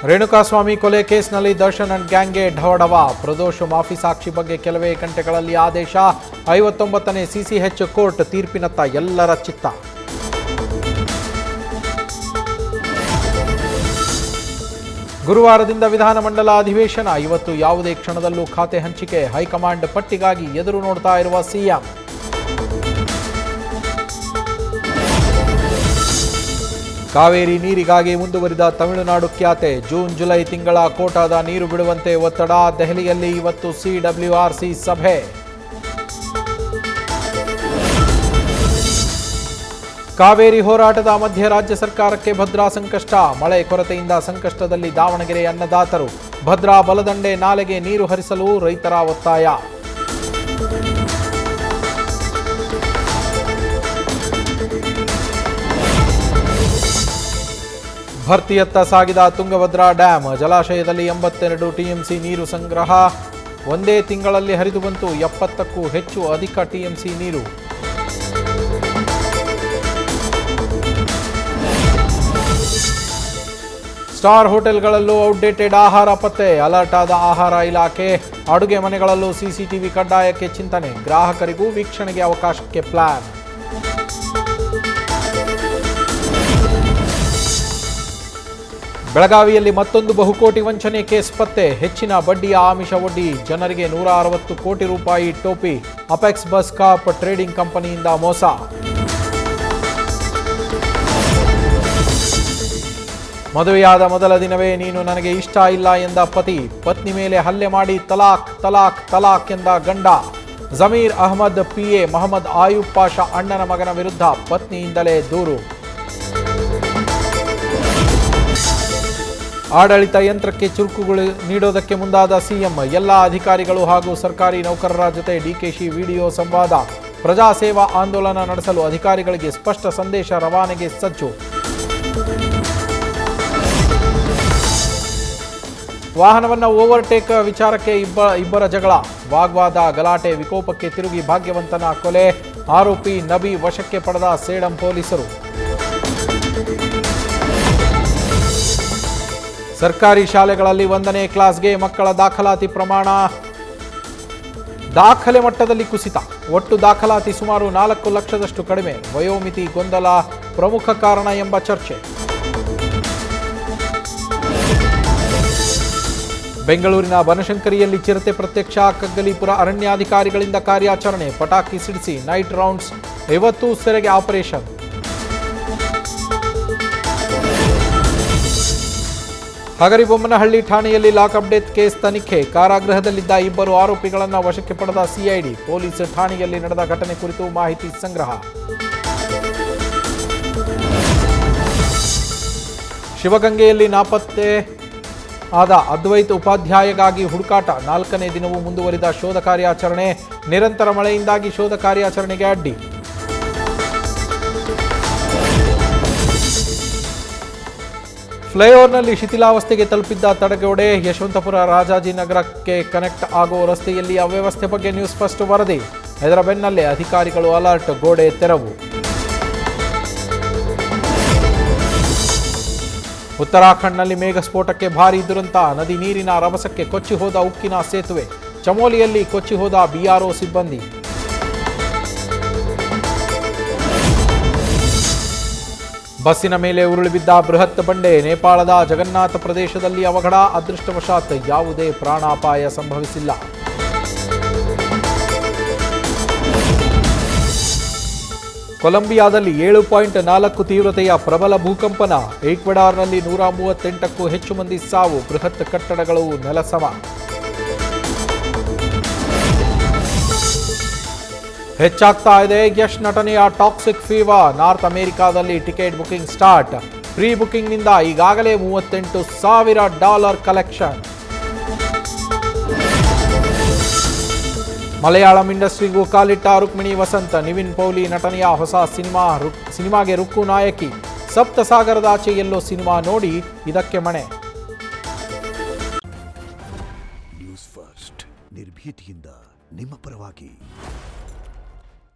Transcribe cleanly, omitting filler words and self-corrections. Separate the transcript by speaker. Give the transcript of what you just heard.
Speaker 1: ರೇಣುಕಾಸ್ವಾಮಿ ಕೊಲೆ ಕೇಸ್ನಲ್ಲಿ ದರ್ಶನ್ ಅಂಡ್ ಗ್ಯಾಂಗ್ಗೆ ಢವಢವ. ಪ್ರದೋಷ್ ಮಾಫಿ ಸಾಕ್ಷಿ ಬಗ್ಗೆ ಕೆಲವೇ ಗಂಟೆಗಳಲ್ಲಿ ಆದೇಶ. 59ನೇ ಸಿಸಿಎಚ್ ಕೋರ್ಟ್ ತೀರ್ಪಿನತ್ತ ಎಲ್ಲರ ಚಿತ್ತ. ಗುರುವಾರದಿಂದ ವಿಧಾನಮಂಡಲ ಅಧಿವೇಶನ. ಇವತ್ತು ಯಾವುದೇ ಕ್ಷಣದಲ್ಲೂ ಖಾತೆ ಹಂಚಿಕೆ. ಹೈಕಮಾಂಡ್ ಪಟ್ಟಿಗಾಗಿ ಎದುರು ನೋಡ್ತಾ ಇರುವ ಸಿಎಂ. ಕಾವೇರಿ ನೀರಿಗಾಗಿ ಮುಂದುವರಿದ ತಮಿಳುನಾಡು ಖ್ಯಾತೆ. ಜೂನ್ ಜುಲೈ ತಿಂಗಳ ಕೋಟಾದ ನೀರು ಬಿಡುವಂತೆ ಒತ್ತಡ. ದೆಹಲಿಯಲ್ಲಿ ಇವತ್ತು ಸಿಡಬ್ಲ್ಯೂಆರ್ಸಿ ಸಭೆ. ಕಾವೇರಿ ಹೋರಾಟದ ಮಧ್ಯೆ ರಾಜ್ಯ ಸರ್ಕಾರಕ್ಕೆ ಭದ್ರಾ ಸಂಕಷ್ಟ. ಮಳೆ ಕೊರತೆಯಿಂದ ಸಂಕಷ್ಟದಲ್ಲಿ ದಾವಣಗೆರೆ ಅನ್ನದಾತರು. ಭದ್ರಾ ಬಲದಂಡೆ ನಾಲೆಗೆ ನೀರು ಹರಿಸಲು ರೈತರ ಒತ್ತಾಯ. ಭರ್ತಿಯತ್ತ ಸಾಗಿದ ತುಂಗಭದ್ರಾ ಡ್ಯಾಂ. ಜಲಾಶಯದಲ್ಲಿ 82 ಟಿಎಂಸಿ ನೀರು ಸಂಗ್ರಹ. ಒಂದೇ ತಿಂಗಳಲ್ಲಿ ಹರಿದು ಬಂತು 70ಕ್ಕೂ ಅಧಿಕ ಟಿಎಂಸಿ ನೀರು. ಸ್ಟಾರ್ ಹೋಟೆಲ್ಗಳಲ್ಲೂ ಔಟ್ಡೇಟೆಡ್ ಆಹಾರ ಪತ್ತೆ. ಅಲರ್ಟ್ ಆದ ಆಹಾರ ಇಲಾಖೆ. ಅಡುಗೆ ಮನೆಗಳಲ್ಲೂ ಸಿಸಿಟಿವಿ ಕಡ್ಡಾಯಕ್ಕೆ ಚಿಂತನೆ. ಗ್ರಾಹಕರಿಗೂ ವೀಕ್ಷಣೆಗೆ ಅವಕಾಶಕ್ಕೆ ಪ್ಲಾನ್. ಬೆಳಗಾವಿಯಲ್ಲಿ ಮತ್ತೊಂದು ಬಹುಕೋಟಿ ವಂಚನೆ ಕೇಸ್ ಪತ್ತೆ. ಹೆಚ್ಚಿನ ಬಡ್ಡಿಯ ಆಮಿಷ ಒಡ್ಡಿ ಜನರಿಗೆ 160 ಕೋಟಿ ರೂಪಾಯಿ ಟೋಪಿ. ಅಪೆಕ್ಸ್ ಬಸ್ ಕಾರ್ಪ್ ಟ್ರೇಡಿಂಗ್ ಕಂಪನಿಯಿಂದ ಮೋಸ. ಮದುವೆಯಾದ ಮೊದಲ ದಿನವೇ ನೀನು ನನಗೆ ಇಷ್ಟ ಇಲ್ಲ ಎಂದ ಪತಿ. ಪತ್ನಿ ಮೇಲೆ ಹಲ್ಲೆ ಮಾಡಿ ತಲಾಕ್ ತಲಾಕ್ ತಲಾಕ್ ಎಂದ ಗಂಡ. ಜಮೀರ್ ಅಹಮದ್ ಪಿಎ ಮೊಹಮ್ಮದ್ ಆಯೂಬ್ ಪಾಷಾ ಅಣ್ಣನ ಮಗನ ವಿರುದ್ಧ ಪತ್ನಿಯಿಂದಲೇ ದೂರು. ಆಡಳಿತ ಯಂತ್ರಕ್ಕೆ ಚುರುಕುಗಳು ನೀಡೋದಕ್ಕೆ ಮುಂದಾದ ಸಿಎಂ. ಎಲ್ಲ ಅಧಿಕಾರಿಗಳು ಹಾಗೂ ಸರ್ಕಾರಿ ನೌಕರರ ಜೊತೆ ಡಿಕೆಶಿ ವಿಡಿಯೋ ಸಂವಾದ. ಪ್ರಜಾಸೇವಾ ಆಂದೋಲನ ನಡೆಸಲು ಅಧಿಕಾರಿಗಳಿಗೆ ಸ್ಪಷ್ಟ ಸಂದೇಶ ರವಾನೆಗೆ ಸಜ್ಜು. ವಾಹನವನ್ನು ಓವರ್ಟೇಕ್ ವಿಚಾರಕ್ಕೆ ಇಬ್ಬರ ಜಗಳ. ವಾಗ್ವಾದ ಗಲಾಟೆ ವಿಕೋಪಕ್ಕೆ ತಿರುಗಿ ಭಾಗ್ಯವಂತನ ಕೊಲೆ. ಆರೋಪಿ ನಬಿ ವಶಕ್ಕೆ ಪಡೆದ ಸೇಡಂ ಪೊಲೀಸರು. ಸರ್ಕಾರಿ ಶಾಲೆಗಳಲ್ಲಿ 1ನೇ ಕ್ಲಾಸ್ಗೆ ಮಕ್ಕಳ ದಾಖಲಾತಿ ಪ್ರಮಾಣ ದಾಖಲೆ ಮಟ್ಟದಲ್ಲಿ ಕುಸಿತ. ಒಟ್ಟು ದಾಖಲಾತಿ ಸುಮಾರು 4 ಲಕ್ಷದಷ್ಟು ಕಡಿಮೆ. ವಯೋಮಿತಿ ಗೊಂದಲ ಪ್ರಮುಖ ಕಾರಣ ಎಂಬ ಚರ್ಚೆ. ಬೆಂಗಳೂರಿನ ಬನಶಂಕರಿಯಲ್ಲಿ ಚಿರತೆ ಪ್ರತ್ಯಕ್ಷ. ಕಗ್ಗಲೀಪುರ ಅರಣ್ಯಾಧಿಕಾರಿಗಳಿಂದ ಕಾರ್ಯಾಚರಣೆ. ಪಟಾಕಿ ಸಿಡಿಸಿ ನೈಟ್ ರೌಂಡ್ಸ್. ಇವತ್ತು ಸೆರೆಗೆ ಆಪರೇಷನ್. ಹಗರಿಬೊಮ್ಮನಹಳ್ಳಿ ಠಾಣೆಯಲ್ಲಿ ಲಾಕಪ್ ಡೆತ್ ಕೇಸ್ ತನಿಖೆ. ಕಾರಾಗೃಹದಲ್ಲಿದ್ದ 2 ಆರೋಪಿಗಳನ್ನು ವಶಕ್ಕೆ ಪಡೆದ ಸಿಐಡಿ. ಪೊಲೀಸ್ ಠಾಣೆಯಲ್ಲಿ ನಡೆದ ಘಟನೆ ಕುರಿತು ಮಾಹಿತಿ ಸಂಗ್ರಹ. ಶಿವಗಂಗೆಯಲ್ಲಿ ನಾಪತ್ತೆ ಆದ ಅದ್ವೈತ್ ಉಪಾಧ್ಯಾಯಗಾಗಿ ಹುಡುಕಾಟ. 4ನೇ ದಿನವೂ ಮುಂದುವರಿದ ಶೋಧ ಕಾರ್ಯಾಚರಣೆ. ನಿರಂತರ ಮಳೆಯಿಂದಾಗಿ ಶೋಧ ಕಾರ್ಯಾಚರಣೆಗೆ ಅಡ್ಡಿ. ಫ್ಲೈಓವರ್ನಲ್ಲಿ ಶಿಥಿಲಾವಸ್ಥೆಗೆ ತಲುಪಿದ್ದ ತಡೆಗೋಡೆ. ಯಶವಂತಪುರ ರಾಜಾಜಿನಗರಕ್ಕೆ ಕನೆಕ್ಟ್ ಆಗೋ ರಸ್ತೆಯಲ್ಲಿ ಅವ್ಯವಸ್ಥೆ ಬಗ್ಗೆ ನ್ಯೂಸ್ ಫಸ್ಟ್ ವರದಿ. ಇದರ ಬೆನ್ನಲ್ಲೇ ಅಧಿಕಾರಿಗಳು ಅಲರ್ಟ್. ಗೋಡೆ ತೆರವು. ಉತ್ತರಾಖಂಡ್ನಲ್ಲಿ ಮೇಘಸ್ಫೋಟಕ್ಕೆ ಭಾರೀ ದುರಂತ. ನದಿ ನೀರಿನ ರಭಸಕ್ಕೆ ಕೊಚ್ಚಿ ಹೋದ ಉಕ್ಕಿನ ಸೇತುವೆ. ಚಮೋಲಿಯಲ್ಲಿ ಕೊಚ್ಚಿ ಹೋದ ಬಿಆರ್ಒ ಸಿಬ್ಬಂದಿ. ಬಸ್ಸಿನ ಮೇಲೆ ಉರುಳಿಬಿದ್ದ ಬೃಹತ್ ಬಂಡೆ. ನೇಪಾಳದ ಜಗನ್ನಾಥ ಪ್ರದೇಶದಲ್ಲಿ ಅವಘಡ. ಅದೃಷ್ಟವಶಾತ್ ಯಾವುದೇ ಪ್ರಾಣಾಪಾಯ ಸಂಭವಿಸಿಲ್ಲ. ಕೊಲಂಬಿಯಾದಲ್ಲಿ 7.4 ತೀವ್ರತೆಯ ಪ್ರಬಲ ಭೂಕಂಪನ. ಈಕ್ವೆಡಾರ್ನಲ್ಲಿ 138ಕ್ಕೂ ಹೆಚ್ಚು ಮಂದಿ ಸಾವು. ಬೃಹತ್ ಕಟ್ಟಡಗಳು ನೆಲಸಮ. ಹೆಚ್ಚಾಗ್ತಾ ಇದೆ ಯಶ್ ನಟನೆಯ ಟಾಕ್ಸಿಕ್ ಫೀವರ್. ನಾರ್ತ್ ಅಮೆರಿಕಾದಲ್ಲಿ ಟಿಕೆಟ್ ಬುಕಿಂಗ್ ಸ್ಟಾರ್ಟ್. ಪ್ರೀ ಬುಕಿಂಗ್ನಿಂದ ಈಗಾಗಲೇ $38,000 ಕಲೆಕ್ಷನ್. ಮಲಯಾಳಂ ಇಂಡಸ್ಟ್ರಿಗೂ ಕಾಲಿಟ್ಟ ರುಕ್ಮಿಣಿ ವಸಂತ್. ನಿವಿನ್ ಪೌಲಿ ನಟನೆಯ ಹೊಸ ಸಿನಿಮಾಗೆ ರುಕ್ಕು ನಾಯಕಿ. ಸಪ್ತಸಾಗರದಾಚೆ ಎಲ್ಲೋ ಸಿನಿಮಾ ನೋಡಿ ಇದಕ್ಕೆ ಮಣೆ.
Speaker 2: ನ್ಯೂಸ್ ಫಸ್ಟ್ ನಿರ್ಭೀತಿಯಿಂದ ನಿಮ್ಮ ಪರವಾಗಿ.